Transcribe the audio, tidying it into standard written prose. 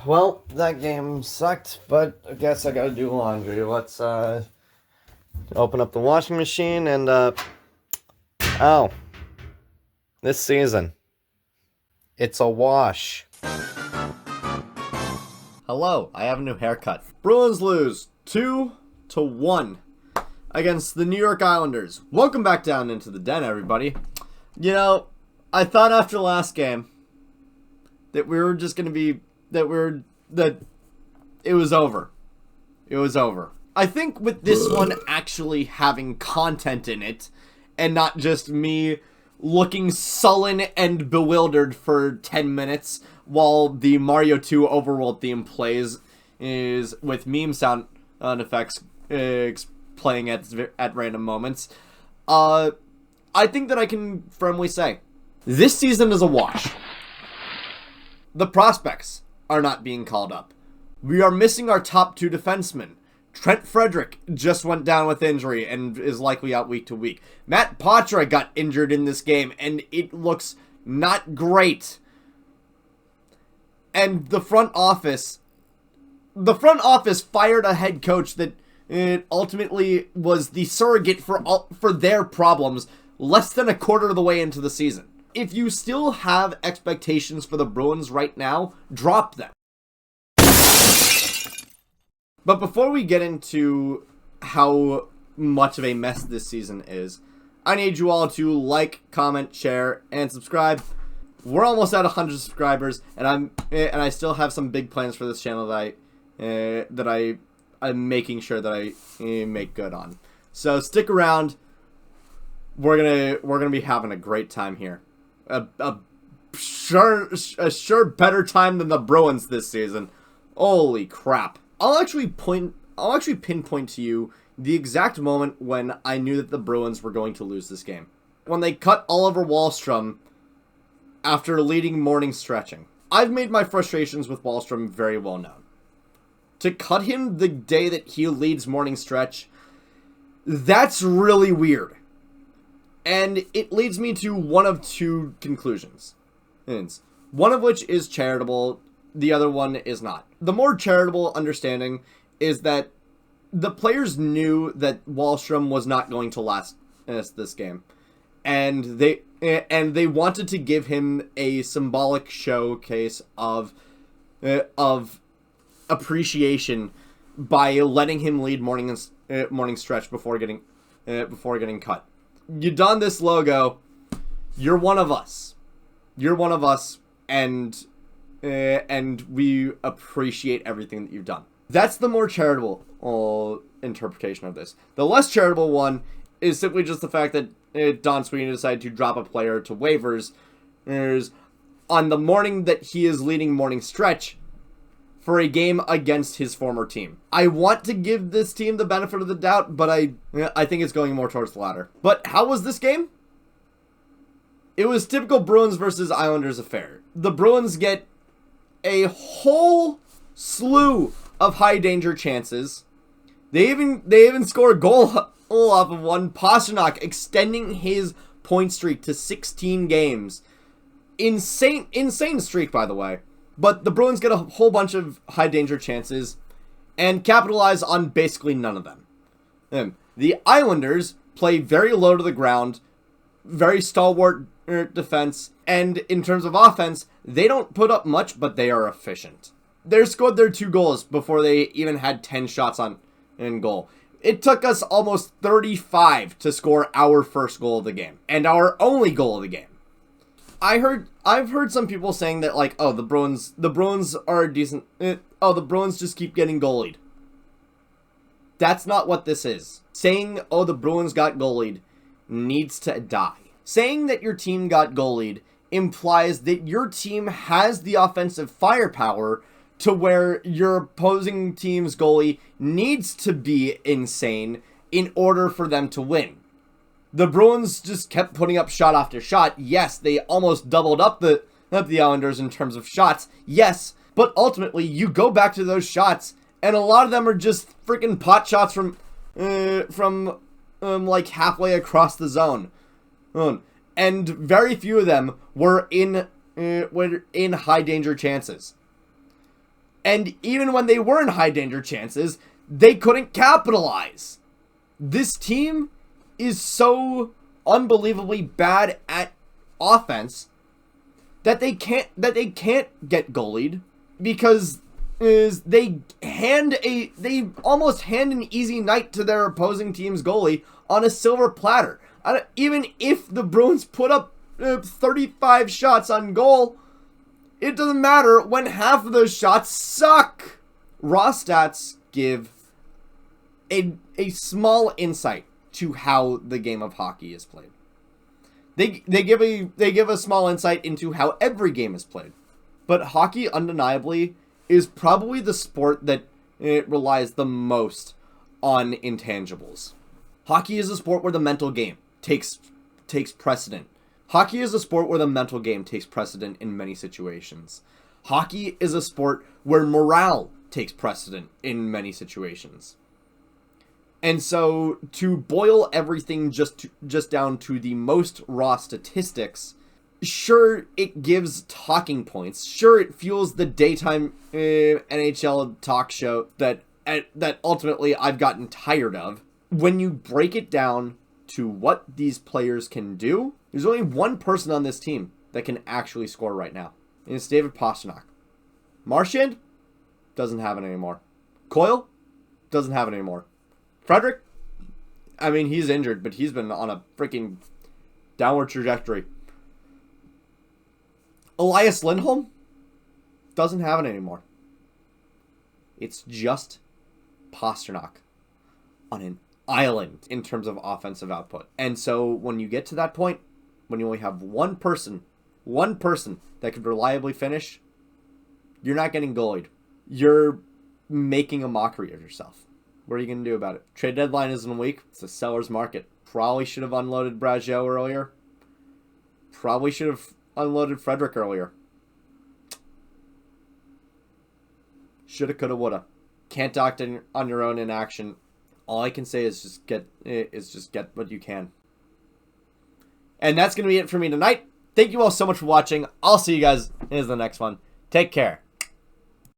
Well, that game sucked, but I guess I gotta do laundry. Let's open up the washing machine and oh, this season it's a wash. Hello, I have a new haircut. Bruins lose 2-1 against the New York Islanders. Welcome back down into the den, everybody. You know, I thought after the last game that we were just gonna be that it was over. It was over. I think with this one actually having content in it and not just me looking sullen and bewildered for 10 minutes while the Mario 2 overworld theme plays is with meme sound effects playing at random moments. I think that I can firmly say this season is a wash. The prospects are not being called up. We are missing our top two defensemen. Trent Frederick just went down with injury and is likely out week to week. Matt Patra got injured in this game and it looks not great. And the front office fired a head coach that ultimately was the surrogate for their problems less than a quarter of the way into the season. If you still have expectations for the Bruins right now, drop them. But before we get into how much of a mess this season is, I need you all to like, comment, share, and subscribe. We're almost at 100 subscribers, and I still have some big plans for this channel that I'm making sure that I make good on. So stick around. We're gonna be having a great time here. A sure better time than the Bruins this season. Holy crap. I'll actually pinpoint to you the exact moment when I knew that the Bruins were going to lose this game. When they cut Oliver Wahlstrom after leading morning stretching. I've made my frustrations with Wahlstrom very well known. To cut him the day that he leads morning stretch, that's really weird. And it leads me to one of two conclusions. One of which is charitable, the other one is not. The more charitable understanding is that the players knew that Wahlstrom was not going to last this game. And they wanted to give him a symbolic showcase of appreciation by letting him lead morning stretch before getting cut. You don this logo, you're one of us. You're one of us, and we appreciate everything that you've done. That's the more charitable interpretation of this. The less charitable one is simply just the fact that Don Sweeney decided to drop a player to waivers on the morning that he is leading morning stretch for a game against his former team. I want to give this team the benefit of the doubt, but I think it's going more towards the latter. But how was this game? It was typical Bruins versus Islanders affair. The Bruins get a whole slew of high danger chances. They even score a goal off of one. Pastrnak extending his point streak to 16 games. Insane streak, by the way. But the Bruins get a whole bunch of high danger chances and capitalize on basically none of them. The Islanders play very low to the ground, very stalwart defense, and in terms of offense, they don't put up much, but they are efficient. They scored their 2 goals before they even had 10 shots in goal. It took us almost 35 to score our first goal of the game, and our only goal of the game. I've heard some people saying that, like, oh, the Bruins are decent. The Bruins just keep getting goalied. That's not what this is. Saying, oh, the Bruins got goalied needs to die. Saying that your team got goalied implies that your team has the offensive firepower to where your opposing team's goalie needs to be insane in order for them to win. The Bruins just kept putting up shot after shot. Yes, they almost doubled up the Islanders in terms of shots. Yes, but ultimately you go back to those shots, and a lot of them are just freaking pot shots from like halfway across the zone. And very few of them were in high danger chances. And even when they were in high danger chances, they couldn't capitalize. This team is so unbelievably bad at offense that they can't get goalied because they almost hand an easy night to their opposing team's goalie on a silver platter. Even if the Bruins put up 35 shots on goal, it doesn't matter when half of those shots suck. Raw stats give a small insight to how the game of hockey is played. They give a small insight into how every game is played. But hockey undeniably is probably the sport that relies the most on intangibles. Hockey is a sport where the mental game takes precedent. Hockey is a sport where the mental game takes precedent in many situations. Hockey is a sport where morale takes precedent in many situations. And so to boil everything just down to the most raw statistics, sure, it gives talking points. Sure, it fuels the daytime NHL talk show that ultimately I've gotten tired of. When you break it down to what these players can do, there's only one person on this team that can actually score right now. And it's David Pastrnak. Marchand doesn't have it anymore. Coyle doesn't have it anymore. Frederick, I mean, he's injured, but he's been on a freaking downward trajectory. Elias Lindholm doesn't have it anymore. It's just Pastrnak on an island in terms of offensive output. And so when you get to that point, when you only have one person that could reliably finish, you're not getting goalied. You're making a mockery of yourself. What are you going to do about it? Trade deadline is in a week. It's a seller's market. Probably should have unloaded Brazeau earlier. Probably should have unloaded Frederick earlier. Shoulda, coulda, woulda. Can't act on your own in action. All I can say is just get what you can. And that's going to be it for me tonight. Thank you all so much for watching. I'll see you guys in the next one. Take care.